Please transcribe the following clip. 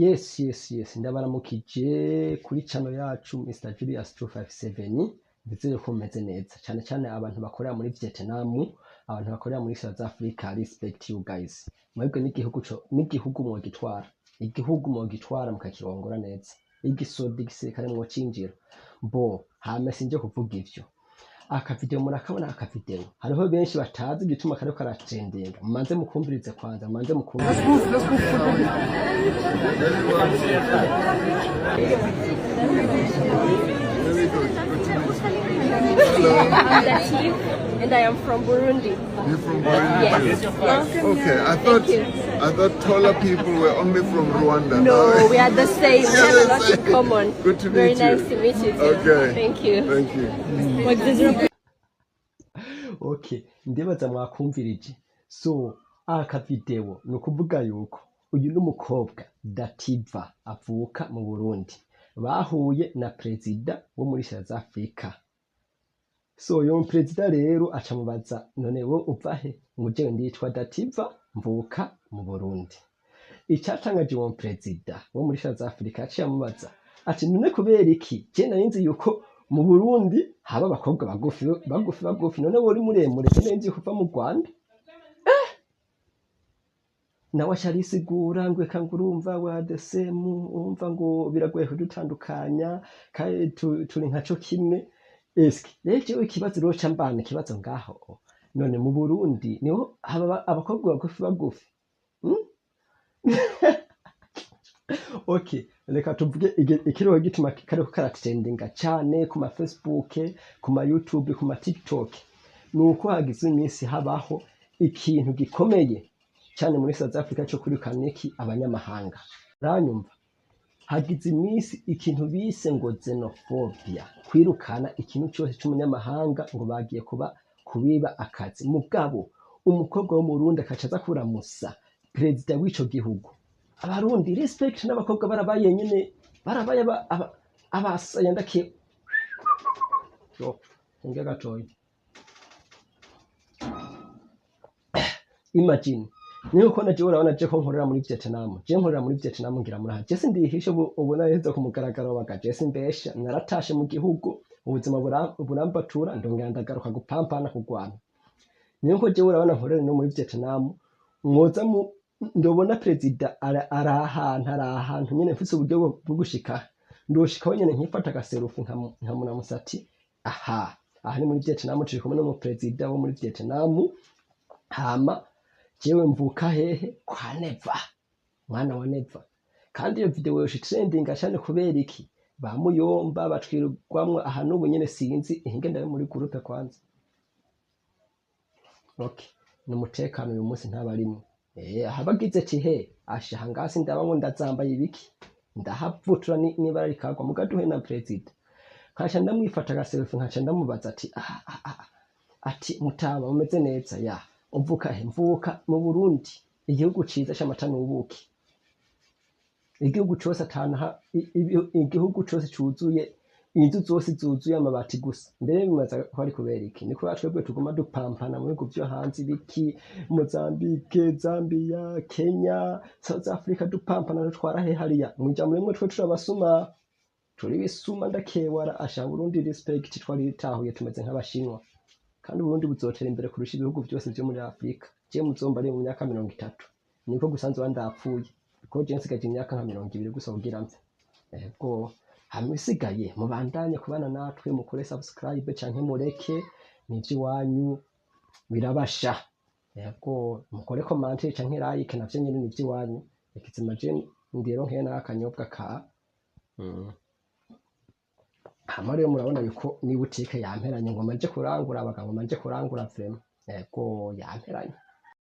Yes, ndabaramukije kuri channel yacu Mr Julius 257 ndetse ko meze neza cyane abantu bakorera muri Vietnam, abantu bakorera muri South Africa. Respect you guys. Mwebwe n'igihugu mwogitwara mukakirongora neza, igisoda igisirikare mwocinjira bo hame sinje kuvuga ivyo. Akavideo murakabona, akavideo hariho benshi batazi igituma kariko karatrendinga. Mumanze mukumvirize kwanza, mumanze mukumvirize. Hello. I'm Latif, and I am from Burundi. You're from Burundi? Yes. Okay, I thought taller people were only from Rwanda. No, we are the same. We have a lot in common. Good to meet Very you. nice to meet you too. Okay. Thank you. Thank you. Okay, ndibaza mwakumvirije. So, aka video nukuvuga yuko uyu n'umukobwa Dativa avuka mu Burundi. Bahuye na president wo muri South Africa. So yo president rero aca mubaza, none wo uva he? Nguje nditwa Dativa mvuka mu Burundi. Icyatangaje wo president wo muri South Africa aciye amubaza ati none kubera iki? Je narinzi yuko mu Burundi haba abakobwa bagufi none wori muremure nzi kuva mu Rwanda. Nawe asharisigura ngwe kangurumva wa the same, umva ngo biragoye kudutandukanya kaye turi nkaco kimwe. Eski rero ikibazo rero cyambana kibazo ngaho, none mu Burundi niho haba abakobwa bagufi. Okay, reka tuvuge ikiriho gituma kariko karatrendinga cyane ku ma Facebook, ku ma YouTube, ku ma TikTok. Nuko hagize iminsi habaho ikintu gikomeye cyane muri South Africa cyo kuri kaneki abanyamahanga. Ranyumva hagize iminsi ikintu bise ngo xenophobia, kwirukana ikintu cyose cy'umunyamahanga ngo bagiye kubiba akazi. Mugabo umukobwa wo mu Burundi akacaza kuramusa president w'ico gihugu. Abarundi respect n'abakobwa barabaye nyene, barabaye abasaya ndakiye yo nge gatoyi. Imagine niyo ko naje urabona je ko nkorera muri Vietnam. Je nkorera muri Vietnam ngira muraha. Je sindihishe ubona heza ku mugaragaro bagaje simbesha, naratashe mu gihugu ubuzima burambatura ndongera ndagaruka gupampana kugwana. Niyo ko je urabona nkorera no muri Vietnam, mwoza mu ndobona president arahantu nyene mfise uburyo bwo gushika, ndoshika nyene nkifata agaserufu nkamuna musati. Aha ni muri Vietnam, turi kumwe no mu president wo muri Vietnam. Hama jewe mvuka hehe? Kwa Neva, mwana wa Neva. Kandi iyo video yo trendinga cyane kubera iki? Bamuyomba batwirwamwe aha n'ubu nyene sinzi ihinge ndaye muri groupe kwanza. Okay, n'umutekano uyu munsi ntabarimo. Habagize ati he ashaha ngasi ndabamo ndazambaye ibiki ndahavutura nibara rikagwa mugaduhe na president. Kacha ndamwifata gaselfie nkaca ndamubaza ati mutaba umeze neza ya uvuka he? Mvuka mu Burundi, igihugu ciza cy'amata n'ubuki. Igihugu cyose igihugu cyose cyuzuye, inzu zose zuzuye amabati gusa. Mbere bimaza ko ari kubera iki? Niko batwebwe tuguma dupampana mu bihugu byo hanze biki Mozambique, Zambia, Kenya, South Africa, dupampana dutwara he hariya muja muremwe twe turabasuma, turi bisuma ndakewara. Asha Burundi respect twari ritahuye tumeze nk'abashinwa. Kandi Burundi buzotera imbere kurusha ibihugu byose byo muri Afrika. Je muzomba ari mu myaka 30 niko gusanzwe wandapfuye ko je nsigaje imyaka nka 20 gusa kugira mve. Ego hamisigaye mubandanye kubana natwe, mukore subscribe canke mureke nivyo wanyu birabasha. Ego mukore comment canke like navyo nyene nivyo wanyu. Ikizima je ndero nkene nakanyobwa ka hama rero murabona yuko ni butike yamperanye ngo manje kurangura abagabo manje kurangura vrema. Ego yamperanye.